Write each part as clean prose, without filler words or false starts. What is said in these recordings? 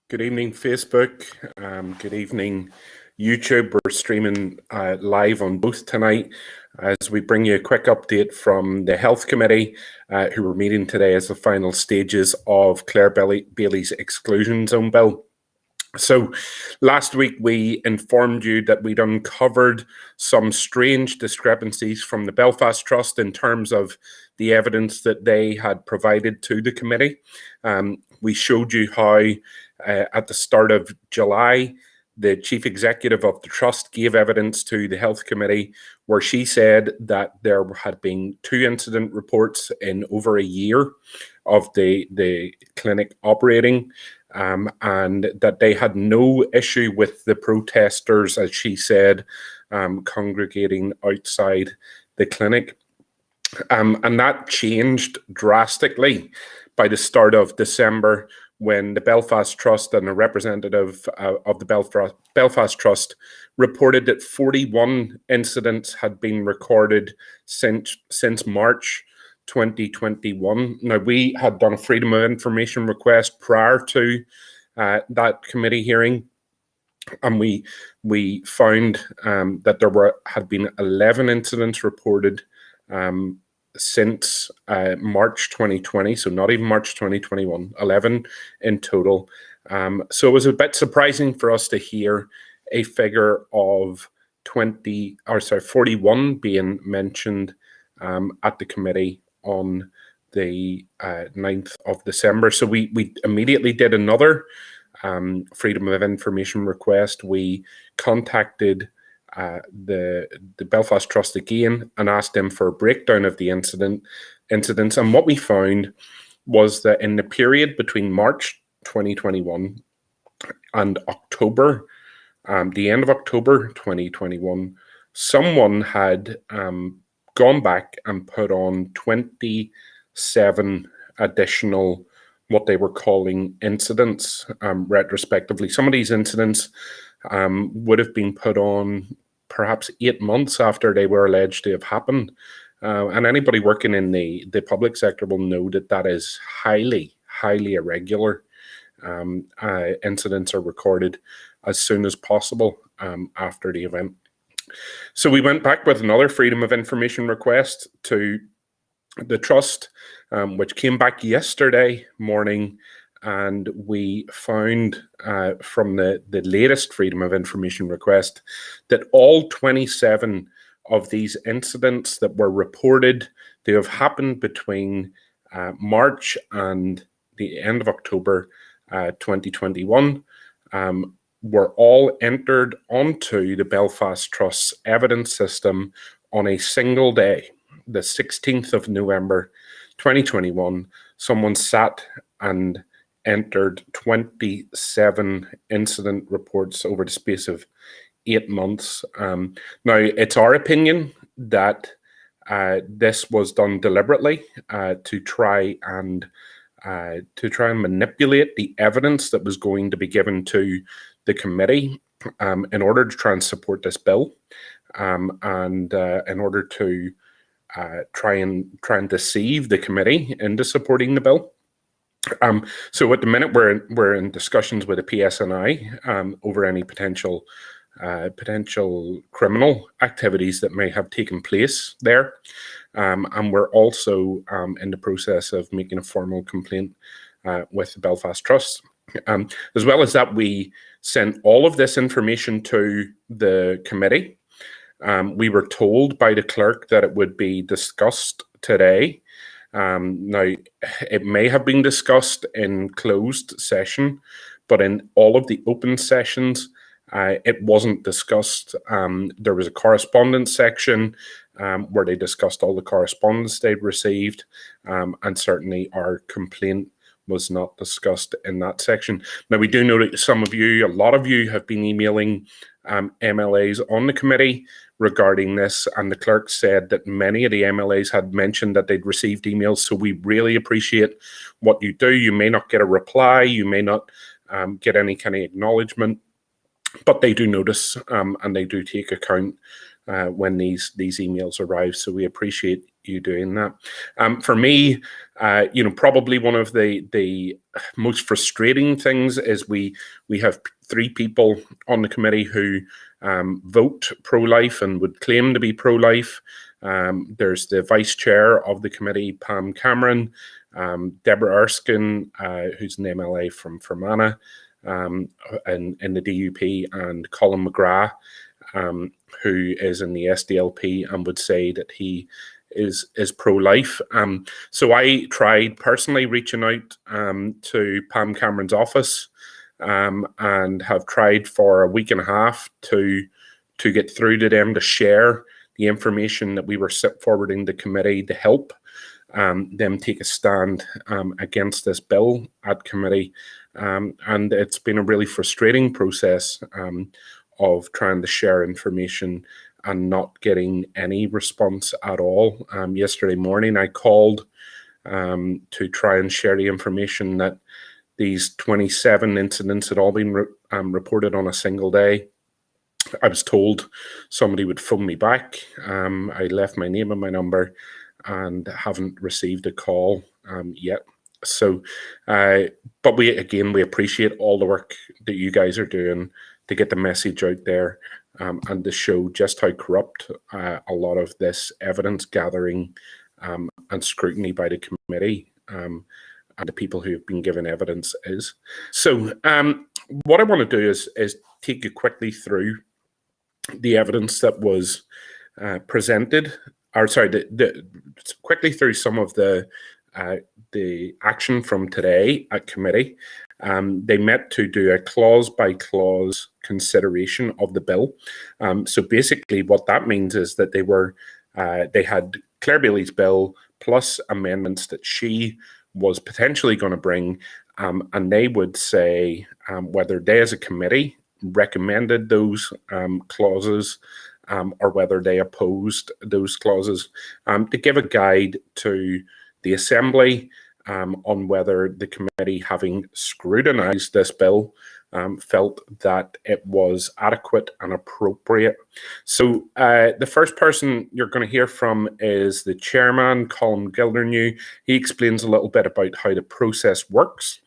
Good evening, Facebook. Good evening, YouTube. We're streaming live on both tonight as we bring you a quick update from the Health Committee, who are meeting today as the final stages of Clare Bailey's exclusion zone bill. So last week we informed you that we'd uncovered some strange discrepancies from the Belfast Trust in terms of the evidence that they had provided to the committee. We showed you how at the start of July, the chief executive of the trust gave evidence to the health committee where she said that there had been 2 incident reports in over a year of the clinic operating, and that they had no issue with the protesters, as she said, congregating outside the clinic. And that changed drastically by the start of December, when the Belfast Trust and a representative of the Belfast Trust reported that 41 incidents had been recorded since March 2021. Now, we had done a Freedom of Information request prior to that committee hearing, and we found that there had been 11 incidents reported since March 2020, so not even March 2021, 11 in total. So it was a bit surprising for us to hear a figure of 41 being mentioned at the committee on the 9th of December. So we immediately did another Freedom of Information request. We contacted the Belfast Trust again and asked them for a breakdown of the incidents. And what we found was that in the period between March 2021 and October, the end of October 2021, someone had gone back and put on 27 additional what they were calling incidents retrospectively. Some of these incidents would have been put on perhaps 8 months after they were alleged to have happened. And anybody working in the public sector will know that that is highly irregular. Incidents are recorded as soon as possible after the event. So we went back with another Freedom of Information request to the Trust, which came back yesterday morning, and we found from the latest Freedom of Information request that all 27 of these incidents that were reported to have happened between March and the end of October 2021 were all entered onto the Belfast Trust's evidence system on a single day, the 16th of November 2021. Someone sat and entered 27 incident reports over the space of 8 months. Now, it's our opinion that this was done deliberately to try and manipulate the evidence that was going to be given to the committee in order to try and support this bill, and in order to try and deceive the committee into supporting the bill. So at the minute we're in discussions with the PSNI over any potential criminal activities that may have taken place there, and we're also in the process of making a formal complaint with the Belfast Trust. As well as that, we sent all of this information to the committee. We were told by the clerk that it would be discussed today. Now, it may have been discussed in closed session, but in all of the open sessions, it wasn't discussed. There was a correspondence section where they discussed all the correspondence they'd received, and certainly our complaint was not discussed in that section. Now, we do know that a lot of you have been emailing MLAs on the committee regarding this, and the clerk said that many of the MLAs had mentioned that they'd received emails, so we really appreciate what you do. You may not get a reply, you may not get any kind of acknowledgement, but they do notice and they do take account when these emails arrive. So we appreciate you doing that. For me, probably one of the most frustrating things is we have 3 people on the committee who vote pro-life and would claim to be pro-life. There's the vice chair of the committee, Pam Cameron, Deborah Erskine, who's an MLA from Fermanagh, in the DUP, and Colin McGrath, who is in the SDLP and would say that he is pro-life. So I tried personally reaching out to Pam Cameron's office, and have tried for a week and a half to get through to them to share the information that we were forwarding the committee to help them take a stand against this bill at committee. And it's been a really frustrating process of trying to share information and not getting any response at all. Yesterday morning, I called to try and share the information that these 27 incidents had all been reported on a single day. I was told somebody would phone me back. I left my name and my number and haven't received a call yet. So, but we appreciate all the work that you guys are doing to get the message out there, and to show just how corrupt a lot of this evidence gathering and scrutiny by the committee and the people who have been given evidence is. So what I want to do is take you quickly through the evidence that was presented, or sorry, quickly through some of the action from today at committee. They met to do a clause-by-clause consideration of the bill. So basically what that means is that they had Clare Bailey's bill plus amendments that she was potentially going to bring, and they would say whether they as a committee recommended those clauses or whether they opposed those clauses, to give a guide to the Assembly on whether the committee, having scrutinised this bill, felt that it was adequate and appropriate. So the first person you're going to hear from is the chairman, Colin Gildernew. He explains a little bit about how the process works,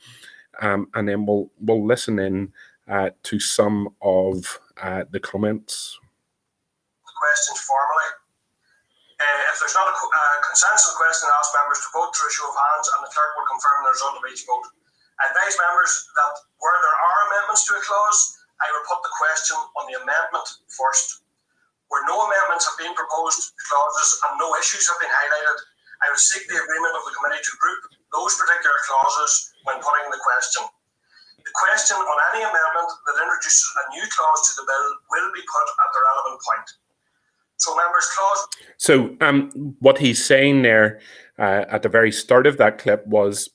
and then we'll listen in to some of the comments. Questions formally. If there's not a consensus question, I ask members to vote through a show of hands, and the clerk will confirm the result of each vote. I advise members that where there are amendments to a clause, I will put the question on the amendment first. Where no amendments have been proposed to clauses and no issues have been highlighted, I will seek the agreement of the committee to group those particular clauses when putting the question. The question on any amendment that introduces a new clause to the bill will be put at the relevant point. So members, clause. So what he's saying there at the very start of that clip was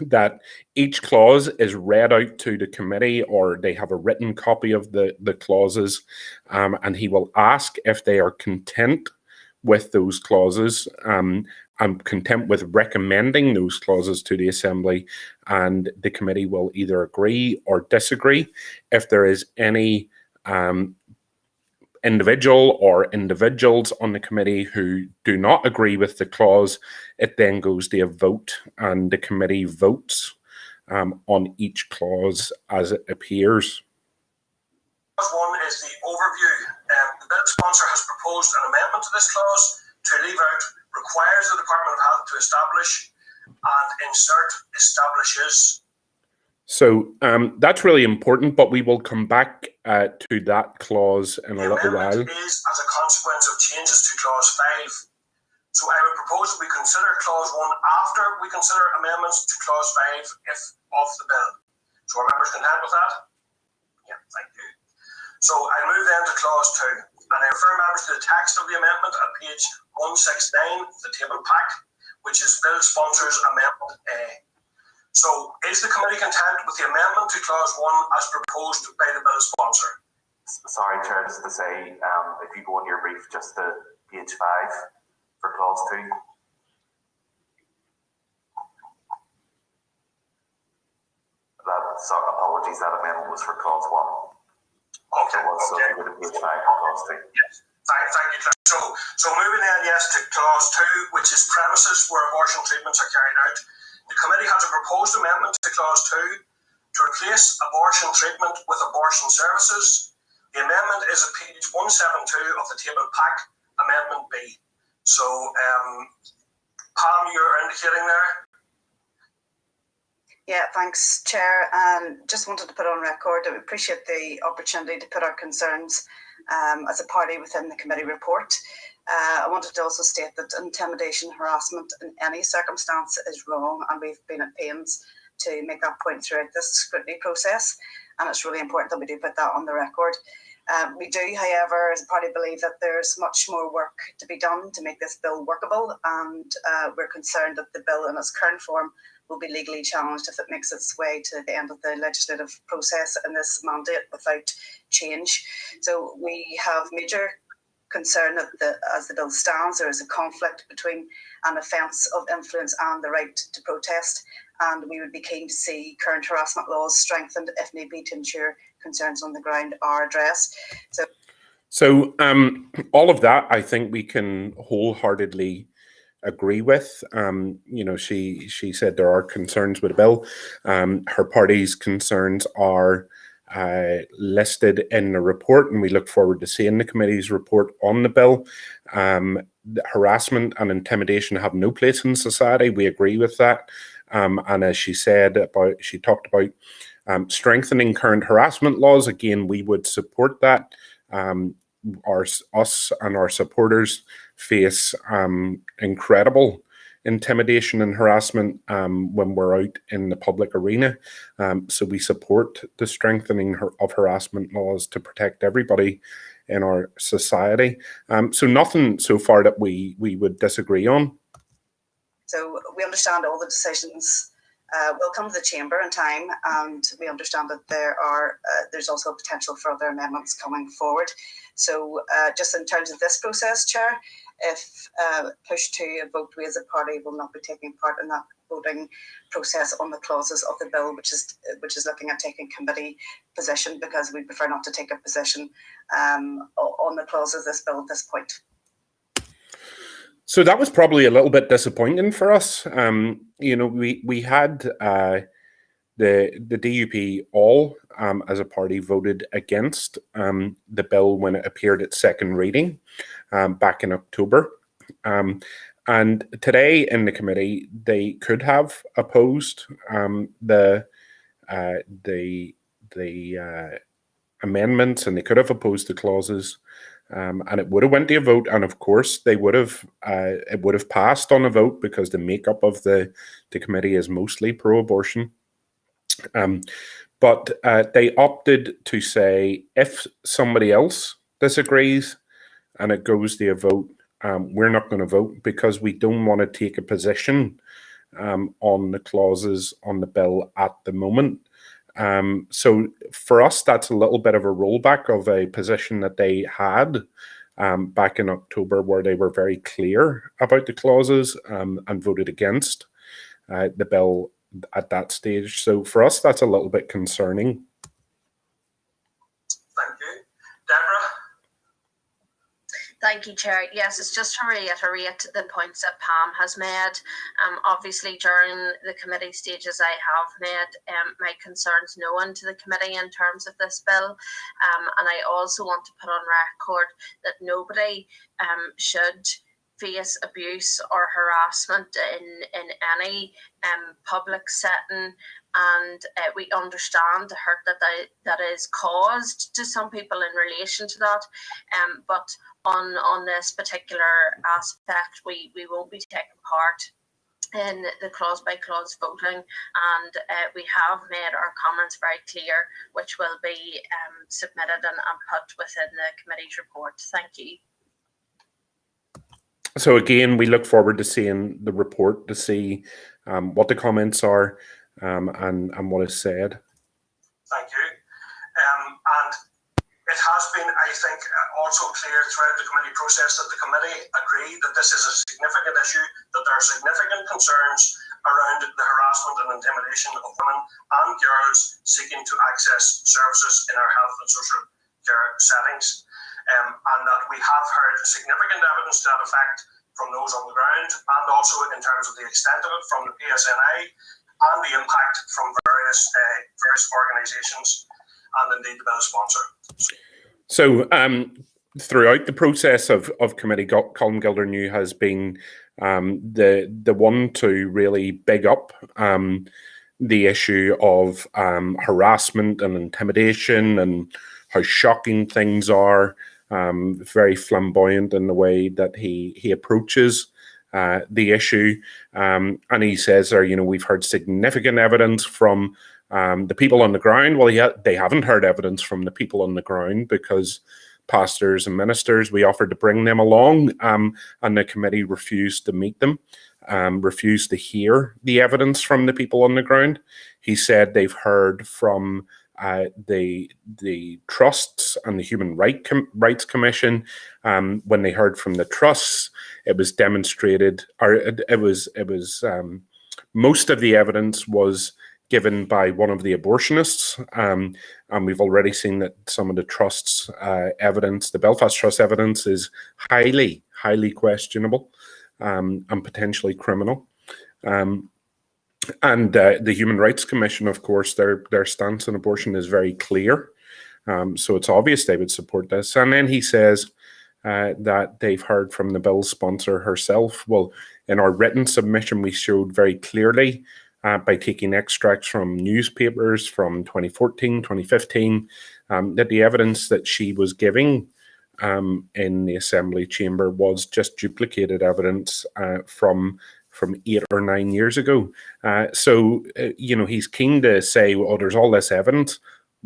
that each clause is read out to the committee, or they have a written copy of the clauses, and he will ask if they are content with those clauses. I'm content with recommending those clauses to the Assembly, and the committee will either agree or disagree. If there is any individual or individuals on the committee who do not agree with the clause, it then goes to a vote, and the committee votes on each clause as it appears. Clause 1 is the overview. The bill sponsor has proposed an amendment to this clause to leave out requires the Department of Health to establish and insert establishes. So that's really important, but we will come back to that clause in a little while. The amendment is as a consequence of changes to clause 5. So I would propose that we consider clause 1 after we consider amendments to clause 5 if of the bill. So are members content with that? Yeah, thank you. So I move then to clause 2, and I refer members to the text of the amendment at page 169 of the table pack, which is bill sponsors amendment A. So, is the committee content with the amendment to clause 1 as proposed by the bill sponsor? Sorry, Chair, just to say, if you go on your brief, just to page 5 for clause 2. Apologies, that amendment was for clause 1. Okay. So if you go to page 5 for clause 2. Yes, Thank you, Clare. So moving then, yes, to clause 2, which is premises where abortion treatments are carried out. The committee has a proposed amendment to clause 2 to replace abortion treatment with abortion services. The amendment is at page 172 of the table pack, Amendment B. So, Pam, you're indicating there? Yeah, thanks, Chair. Just wanted to put on record that we appreciate the opportunity to put our concerns as a party within the committee report. I wanted to also state that intimidation, harassment in any circumstance is wrong, and we've been at pains to make that point throughout this scrutiny process, and it's really important that we do put that on the record. We do, however, as a party believe that there's much more work to be done to make this bill workable, and we're concerned that the bill in its current form will be legally challenged if it makes its way to the end of the legislative process in this mandate without change. So we have major concern that as the bill stands, there is a conflict between an offence of influence and the right to protest, and we would be keen to see current harassment laws strengthened if need be to ensure concerns on the ground are addressed. So all of that, I think we can wholeheartedly agree with. She said there are concerns with the bill. Her party's concerns are listed in the report, and we look forward to seeing the committee's report on the bill. Harassment and intimidation have no place in society. We agree with that. And as she talked about strengthening current harassment laws. Again, we would support that. Us and our supporters face incredible intimidation and harassment when we're out in the public arena. So we support the strengthening of harassment laws to protect everybody in our society. So nothing so far that we would disagree on. So we understand all the decisions will come to the chamber in time, and we understand that there's also potential for other amendments coming forward. So just in terms of this process, Chair, if pushed to a vote, we as a party will not be taking part in that voting process on the clauses of the bill, which is looking at taking committee position, because we prefer not to take a position on the clauses of this bill at this point. So that was probably a little bit disappointing for us. We had the DUP all as a party voted against the bill when it appeared at second reading back in October. And today in the committee, they could have opposed the amendments, and they could have opposed the clauses. And it would have went to a vote, and of course they would have. It would have passed on a vote because the makeup of the committee is mostly pro-abortion. But they opted to say if somebody else disagrees and it goes to a vote, we're not going to vote because we don't want to take a position on the clauses on the bill at the moment. So for us, that's a little bit of a rollback of a position that they had back in October, where they were very clear about the clauses and voted against the bill at that stage. So for us, that's a little bit concerning. Thank you. Deborah? Thank you, Chair. Yes, it's just to reiterate the points that Pam has made. Obviously, during the committee stages, I have made my concerns known to the committee in terms of this bill. And I also want to put on record that nobody should face abuse or harassment in any public setting. And we understand the hurt that is caused to some people in relation to that. But on this particular aspect, we won't be taking part in the clause by clause voting, and we have made our comments very clear, which will be submitted and put within the committee's report. Thank you. So again, we look forward to seeing the report to see what the comments are and what is said. Thank you. And it has been, I think, also clear throughout the committee process that the committee agree that this is a significant issue, that there are significant concerns around the harassment and intimidation of women and girls seeking to access services in our health and social care settings. and that we have heard significant evidence to that effect from those on the ground, and also in terms of the extent of it from the PSNI and the impact from various organisations and indeed the bill sponsor. So throughout the process of committee, Colm Gildernew has been the one to really big up the issue of harassment and intimidation and how shocking things are. Very flamboyant in the way that he approaches the issue, and he says there, we've heard significant evidence from the people on the ground. Well, they haven't heard evidence from the people on the ground because pastors and ministers, we offered to bring them along, and the committee refused to meet them, refused to hear the evidence from the people on the ground. He said they've heard from the trusts and the Human Rights Commission. When they heard from the trusts, it was demonstrated, or it was most of the evidence was given by one of the abortionists, and we've already seen that some of the trusts' evidence, the Belfast Trust evidence, is highly questionable and potentially criminal. And the Human Rights Commission, of course, their stance on abortion is very clear. So it's obvious they would support this. And then he says that they've heard from the bill sponsor herself. Well, in our written submission, we showed very clearly by taking extracts from newspapers from 2014, 2015, that the evidence that she was giving in the Assembly chamber was just duplicated evidence from 8 or 9 years ago. So he's keen to say, oh, there's all this evidence.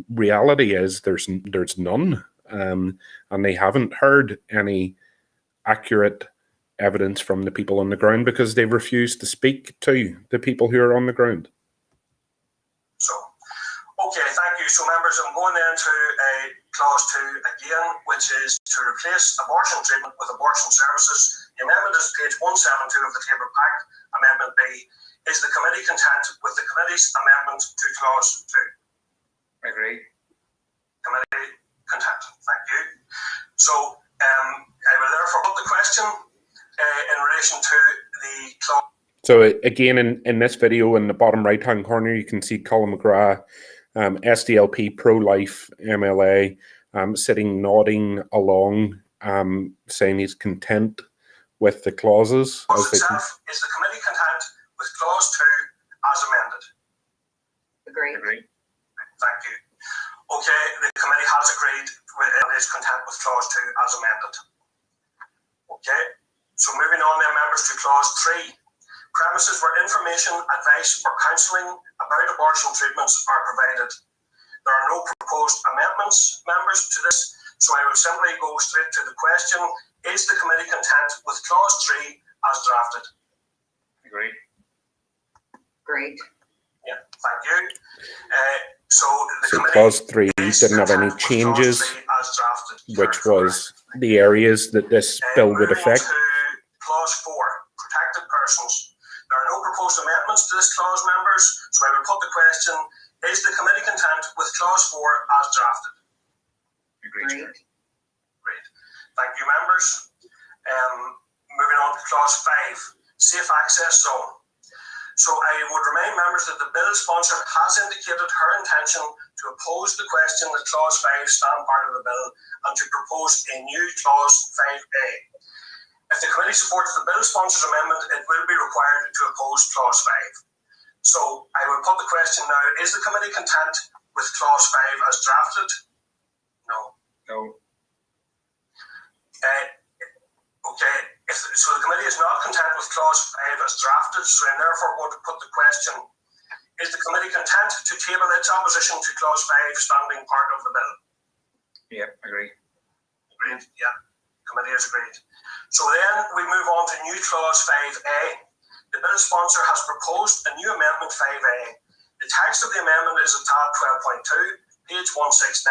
Reality is there's none, and they haven't heard any accurate evidence from the people on the ground because they've refused to speak to the people who are on the ground. So, okay, thank you. So, members, I'm going then to clause 2 again, which is to replace abortion treatment with abortion services. The amendment is page 172 of the table pack, Amendment B. Is the committee content with the committee's amendment to clause 2? Agree. Committee content. Thank you. So, I will therefore put the question in relation to the clause. So again, in this video, in the bottom right-hand corner, you can see Colin McGrath, SDLP pro-life MLA, sitting nodding along, saying he's content with the clauses. Is the committee content with clause 2 as amended? Agreed. Thank you. Okay, the committee has agreed and is content with clause 2 as amended. Okay, so moving on then, members, to clause 3. Premises where information, advice or counselling about abortion treatments are provided. There are no proposed amendments, members, to this, so I will simply go straight to the question. Is the committee content with clause 3 as drafted? Agreed. Agreed. Yeah, thank you. So clause 3 didn't have any changes, which was the areas that this bill would affect. Clause 4, protected persons. There are no proposed amendments to this clause, members, so I will put the question, is the committee content with clause 4 as drafted? Agreed. Great. Thank you, members. Moving on to clause 5, safe access zone. So I would remind members that the bill sponsor has indicated her intention to oppose the question that clause 5 stand part of the bill and to propose a new clause 5A. If the committee supports the bill sponsor's amendment, it will be required to oppose clause 5. So I will put the question now, is the committee content with clause 5 as drafted? No. Okay, so the committee is not content with clause 5 as drafted, so I'm therefore going to put the question, is the committee content to table its opposition to clause 5 standing part of the bill? Yeah, agree. Agreed, yeah. Committee has agreed. So then we move on to new clause 5A. The bill sponsor has proposed a new amendment 5A. The text of the amendment is at tab 12.2, page 169,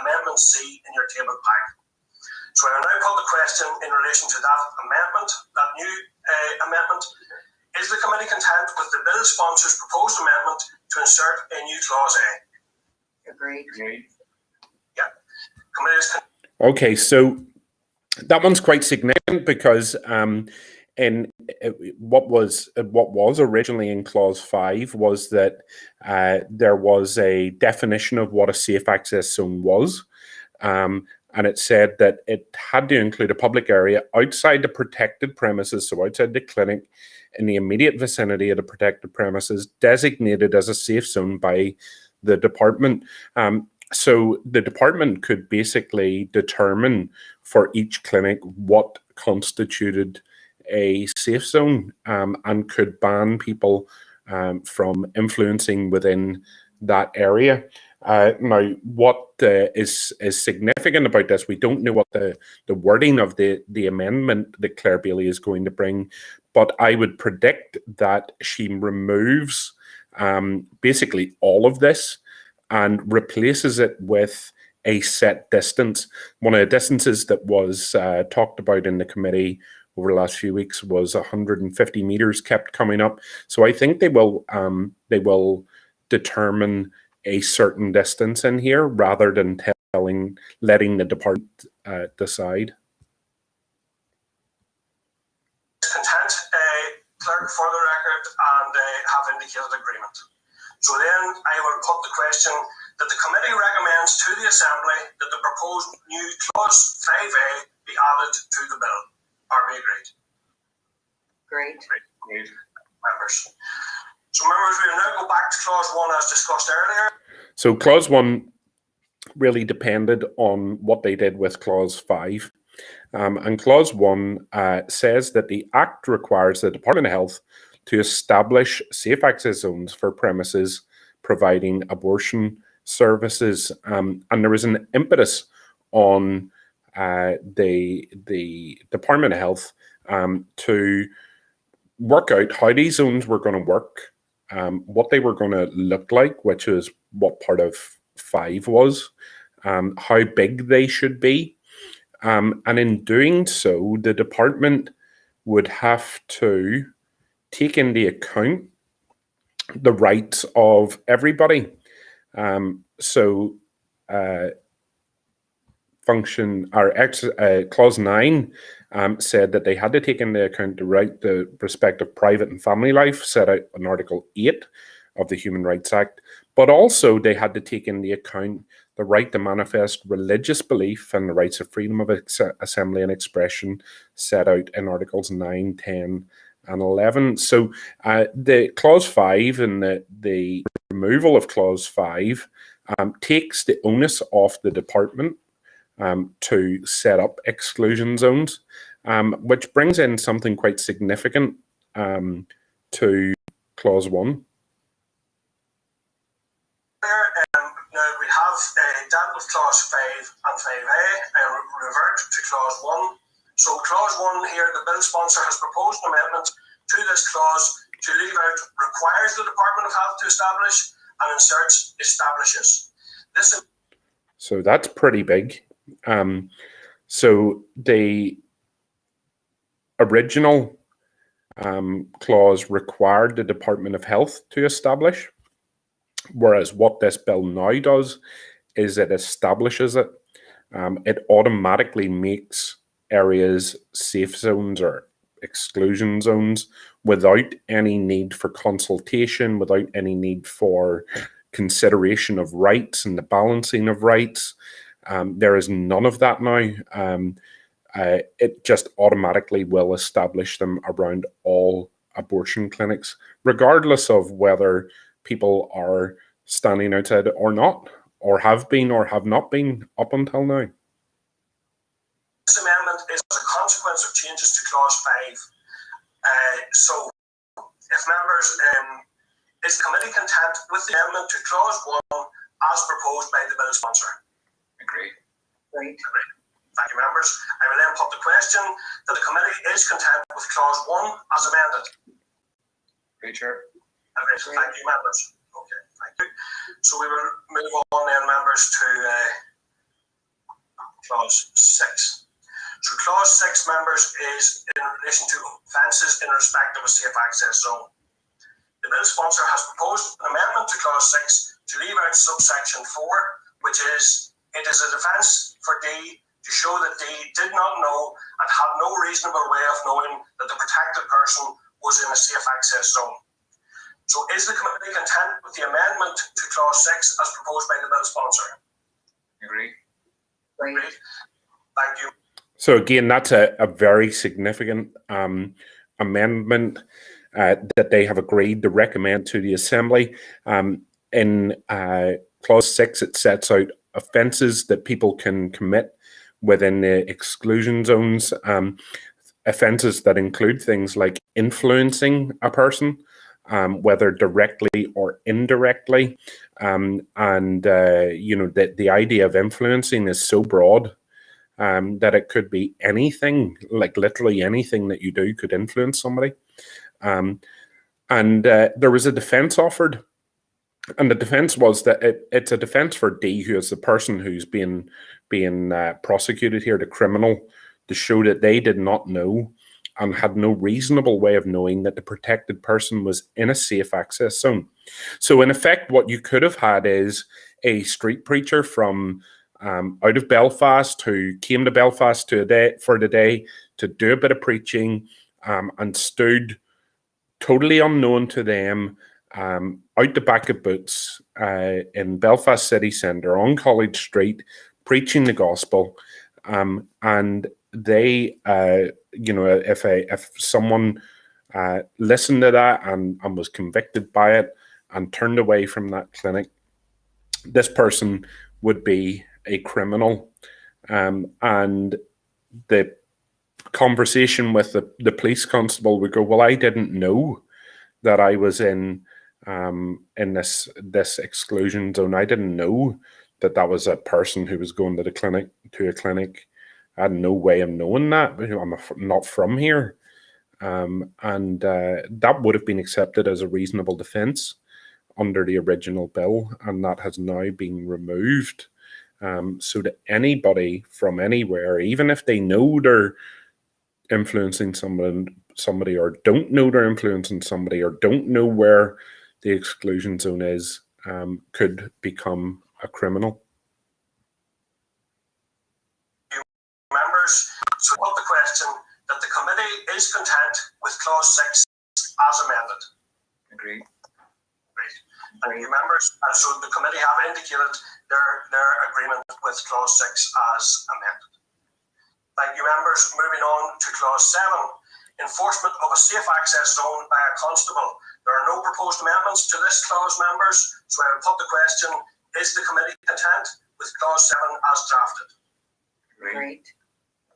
amendment C in your table pack. So I will now put the question in relation to that amendment, that new amendment. Is the committee content with the bill sponsor's proposed amendment to insert a new clause A? Agreed. Yeah. Committee is Okay, so that one's quite significant because in what was originally in clause 5 was that there was a definition of what a safe access zone was, and it said that it had to include a public area outside the protected premises, so outside the clinic, in the immediate vicinity of the protected premises, designated as a safe zone by the department. So the department could basically determine for each clinic what constituted a safe zone, and could ban people from influencing within that area. Now, what is significant about this, we don't know what the wording of the amendment that Clare Bailey is going to bring, but I would predict that she removes basically all of this and replaces it with a set distance. One of the distances that was talked about in the committee over the last few weeks was 150 meters kept coming up. So I think they will determine a certain distance in here rather than letting the department decide. Content, clerk for the record, and have indicated agreement. So then I will put the question that the committee recommends to the Assembly that the proposed new clause 5A be added to the bill. Are we agreed? Agreed. Members. So members, we will now go back to clause 1 as discussed earlier. So clause 1 really depended on what they did with clause 5. And clause 1 says that the Act requires the Department of Health to establish safe access zones for premises providing abortion services. And there was an impetus on the Department of Health to work out how these zones were going to work, what they were going to look like, which is what part of 5 was, how big they should be. And in doing so, the department would have to take into account the rights of everybody. Clause 9 said that they had to take into account the respect of private and family life set out in Article 8 of the Human Rights Act, but also they had to take into account the right to manifest religious belief and the rights of freedom of assembly and expression set out in Articles 9, 10, and 11. So the clause 5 and the removal of clause 5 takes the onus off the department to set up exclusion zones, which brings in something quite significant to clause 1. Now we have dealt with clause 5 and 5A and revert to clause 1. So clause 1 here, the bill sponsor has proposed an amendment to this clause to leave out requires the Department of Health to establish and inserts establishes. So that's pretty big. So the original clause required the Department of Health to establish, whereas what this bill now does is it establishes it. It automatically makes areas safe zones or exclusion zones without any need for consultation, without any need for consideration of rights and the balancing of rights. There is none of that now. It just automatically will establish them around all abortion clinics, regardless of whether people are standing outside or not, or have been or have not been up until now. This amendment is as a consequence of changes to clause 5. So if members, is the committee content with the amendment to clause 1 as proposed by the bill sponsor? Agreed. Thank you, members. I will then put the question that the committee is content with clause 1 as amended. Agreed, Chair. Thank you, members. Okay, thank you. So we will move on then, members, to clause 6. So clause 6, members, is in relation to offences in respect of a safe access zone. The bill sponsor has proposed an amendment to clause 6 to leave out subsection 4, which is, it is an offence for D to show that they did not know and had no reasonable way of knowing that the protected person was in a safe access zone. So is the committee content with the amendment to clause 6 as proposed by the bill sponsor? Agree. Agreed. Thank you. So again, that's a very significant amendment that they have agreed to recommend to the Assembly. In clause 6, it sets out offences that people can commit within the exclusion zones, offences that include things like influencing a person, whether directly or indirectly. And you know, the idea of influencing is so broad that it could be anything, like literally anything that you do could influence somebody. And there was a defence offered, and the defence was that it's a defence for D, who is the person who's being prosecuted here, the criminal, to show that they did not know and had no reasonable way of knowing that the protected person was in a safe access zone. So in effect, what you could have had is a street preacher from out of Belfast who came to Belfast for the day to do a bit of preaching, and stood totally unknown to them out the back of Boots in Belfast city centre on College Street, preaching the gospel. And they, you know, if someone listened to that and was convicted by it and turned away from that clinic, this person would be a criminal. And the conversation with the police constable would go, well, I didn't know that I was in this exclusion zone. I didn't know that was a person who was going to a clinic. I had no way of knowing that. I'm not from here. And that would have been accepted as a reasonable defence under the original bill, and that has now been removed. So that anybody from anywhere, even if they know they're influencing somebody or don't know they're influencing somebody or don't know where the exclusion zone is, could become a criminal. Members, so put the question that the committee is content with clause 6 as amended. Agree. Great. Thank you, members. And so the committee have indicated their agreement with clause 6 as amended. Thank you, members. Moving on to clause 7, enforcement of a safe access zone by a constable. There are no proposed amendments to this clause, members, so I will put the question, is the committee content with clause 7 as drafted? Great.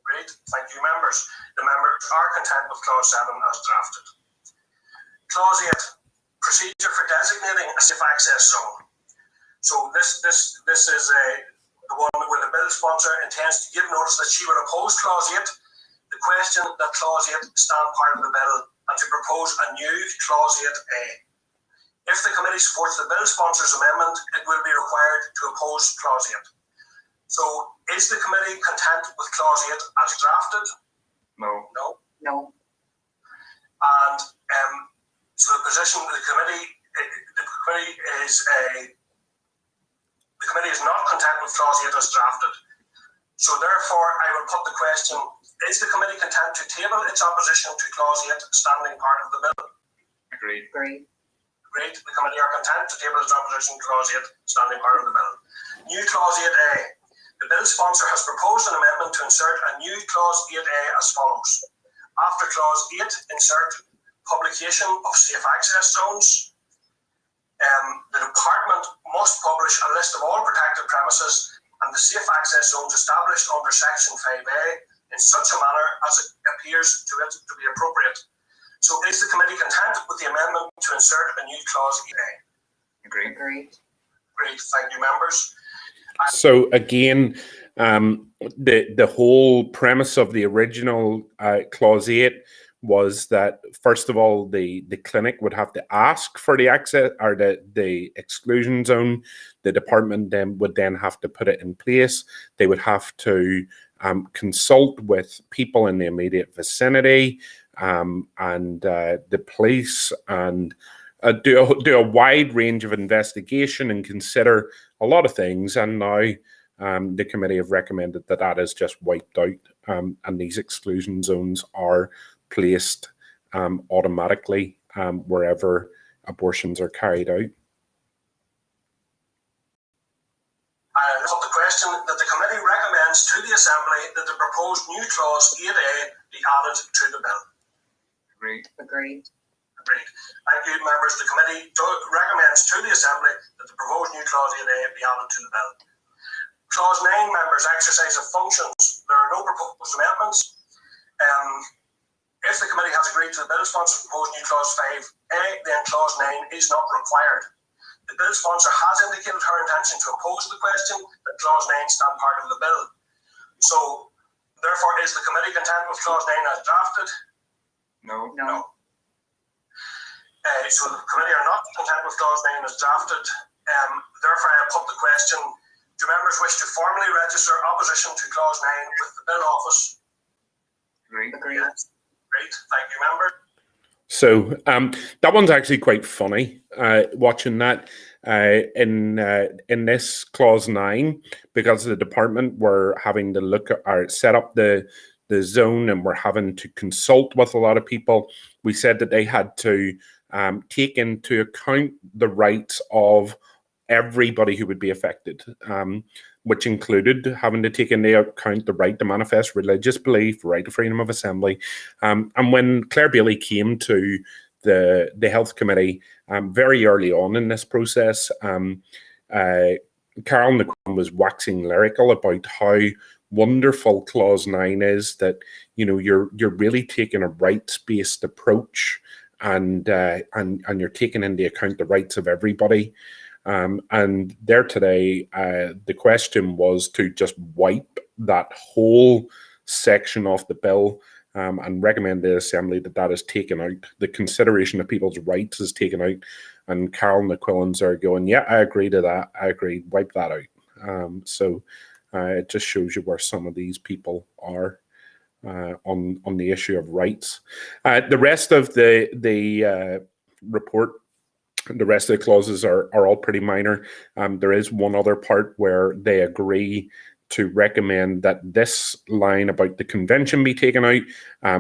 Great. Thank you, members. The members are content with clause 7 as drafted. Clause 8, procedure for designating a safe access zone. So this is the one where the bill sponsor intends to give notice that she will oppose clause 8. The question that clause 8 stand part of the bill and to propose a new clause 8A. If the committee supports the bill sponsor's amendment, it will be required to oppose clause 8. So is the committee content with clause 8 as drafted? No. No. No. And so the position of the committee is not content with clause 8 as drafted. So therefore, I will put the question, is the committee content to table its opposition to clause 8 standing part of the bill? Agreed. Great. Great. The committee are content to table its opposition to clause 8 standing part of the bill. New clause 8A. The bill sponsor has proposed an amendment to insert a new clause 8A as follows. After clause 8, insert publication of safe access zones. The department must publish a list of all protected premises and the safe access zones established under section 5A in such a manner as it appears to it to be appropriate. So is the committee content with the amendment to insert a new clause 8A? Agreed. Great. Great, thank you, members. So again, the whole premise of the original clause 8 was that, first of all, the clinic would have to ask for the access or the exclusion zone. The department then would have to put it in place. They would have to consult with people in the immediate vicinity, and the police, and do a wide range of investigation and consider a lot of things. And now the committee have recommended that that is just wiped out, and these exclusion zones are placed automatically wherever abortions are carried out. I put the question that the committee recommends to the Assembly that the proposed new clause 8A be added to the bill. Agreed. Agreed. Agreed. Thank you, members. The committee recommends to the Assembly that the proposed new clause 8A be added to the bill. Clause 9, members, exercise of functions. There are no proposed amendments. If the committee has agreed to the bill sponsor's proposed new clause 5A, then clause 9 is not required. The bill sponsor has indicated her intention to oppose the question that clause 9 stand part of the bill. So, therefore, is the committee content with clause 9 as drafted? No. No. So the committee are not content with clause 9 as drafted. Therefore, I put the question, do members wish to formally register opposition to clause 9 with the bill office? Agreed. Agreed. Great, thank you, member. So that one's actually quite funny, watching that in this clause 9, because the department were having to look at or set up the zone, and we're having to consult with a lot of people. We said that they had to take into account the rights of everybody who would be affected, which included having to take into account the right to manifest religious belief, right to freedom of assembly. And when Clare Bailey came to the Health Committee very early on in this process, Carol McQuillan was waxing lyrical about how wonderful clause 9 is, that you're really taking a rights-based approach, and you're taking into account the rights of everybody. And there today, the question was to just wipe that whole section off the bill, and recommend the Assembly that that is taken out. The consideration of people's rights is taken out, and Carol McQuillans are going, yeah, I agree to that. I agree, wipe that out. So it just shows you where some of these people are on the issue of rights. The rest of the report, the rest of the clauses are all pretty minor. There is one other part where they agree to recommend that this line about the convention be taken out,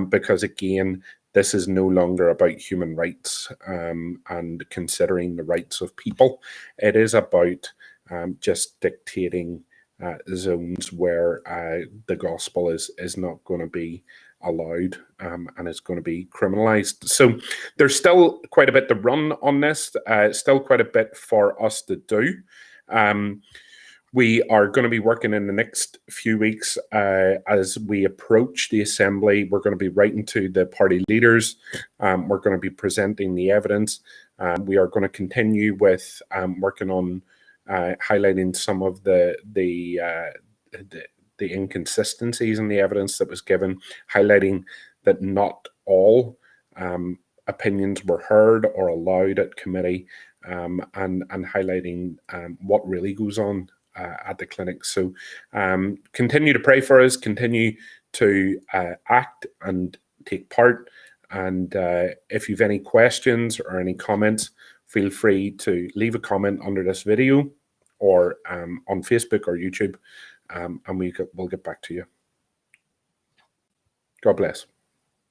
because again, this is no longer about human rights and considering the rights of people. It is about just dictating zones where the gospel is not going to be allowed, and it's going to be criminalized. So there's still quite a bit to run on this, still quite a bit for us to do. We are going to be working in the next few weeks as we approach the Assembly. We're going to be writing to the party leaders. We're going to be presenting the evidence. We are going to continue with working on highlighting some of the inconsistencies in the evidence that was given, highlighting that not all opinions were heard or allowed at committee, and highlighting what really goes on at the clinic. So continue to pray for us, continue to act and take part. And if you've any questions or any comments, feel free to leave a comment under this video or on Facebook or YouTube, and we'll get back to you. God bless.